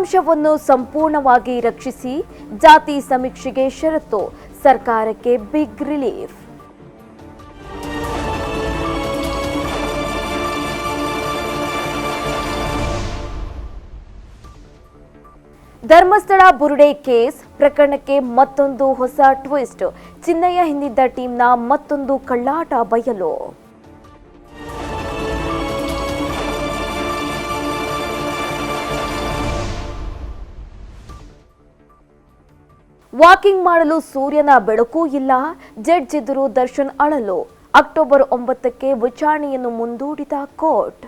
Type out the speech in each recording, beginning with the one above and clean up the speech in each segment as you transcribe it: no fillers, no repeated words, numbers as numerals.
ದತ್ತಾಂಶವನ್ನು ಸಂಪೂರ್ಣವಾಗಿ ರಕ್ಷಿಸಿ, ಜಾತಿ ಸಮೀಕ್ಷೆಗೆ ಷರತ್ತು, ಸರ್ಕಾರಕ್ಕೆ ಬಿಗ್ ರಿಲೀಫ್. ಧರ್ಮಸ್ಥಳ ಬುರುಡೆ ಕೇಸ್ ಪ್ರಕರಣಕ್ಕೆ ಮತ್ತೊಂದು ಹೊಸ ಟ್ವಿಸ್ಟ್. ಚಿನ್ನಯ್ಯ ಹಿಂದಿದ್ದ ಟೀಮ್ನ ಮತ್ತೊಂದು ಕಳ್ಳಾಟ ಬಯಲು. ವಾಕಿಂಗ್ ಮಾಡಲು ಸೂರ್ಯನ ಬೆಳಕೂ ಇಲ್ಲ, ಜಡ್ಜ್ ಎದುರು ದರ್ಶನ್ ಅಳಲು. ಅಕ್ಟೋಬರ್ 9ಕ್ಕೆ ವಿಚಾರಣೆಯನ್ನು ಮುಂದೂಡಿದ ಕೋರ್ಟ್.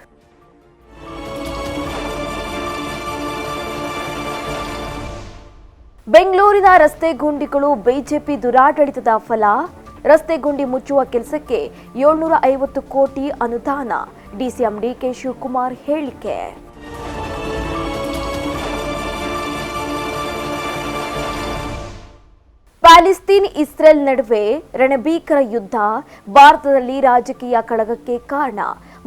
ಬೆಂಗಳೂರಿನ ರಸ್ತೆ ಗುಂಡಿಗಳು ಬಿಜೆಪಿ ದುರಾಡಳಿತದ ಫಲ. ರಸ್ತೆ ಗುಂಡಿ ಮುಚ್ಚುವ ಕೆಲಸಕ್ಕೆ 750 ಕೋಟಿ ಅನುದಾನ. ಡಿಸಿಎಂ ಡಿಕೆ ಶಿವಕುಮಾರ್ ಹೇಳಿಕೆ. ಪ್ಯಾಲೆಸ್ತೈನ್ ಇಸ್ರೇಲ್ ನಡುವೆ ರಣಭೀಕರ ಯುದ್ಧ, ಭಾರತದಲ್ಲಿ ರಾಜಕೀಯ ಕಳಗಕ್ಕೆ ಕಾರಣ.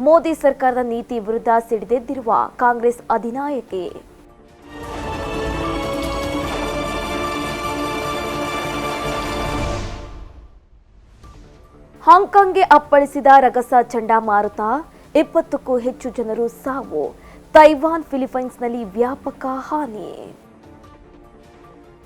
ಮೋದಿ ಸರ್ಕಾರದ ನೀತಿ ವಿರುದ್ಧ ಸಿಡಿದೆದ್ದಿರುವ ಕಾಂಗ್ರೆಸ್ ಅಧಿನಾಯಕಿ. ಹಾಂಗ್ಕಾಂಗ್ಗೆ ಅಪ್ಪಳಿಸಿದ ರಗಸ ಚಂಡಮಾರುತ, 20ಕ್ಕೂ ಹೆಚ್ಚು ಜನರು ಸಾವು. ತೈವಾನ್ ಫಿಲಿಪೈನ್ಸ್ನಲ್ಲಿ ವ್ಯಾಪಕ ಹಾನಿ.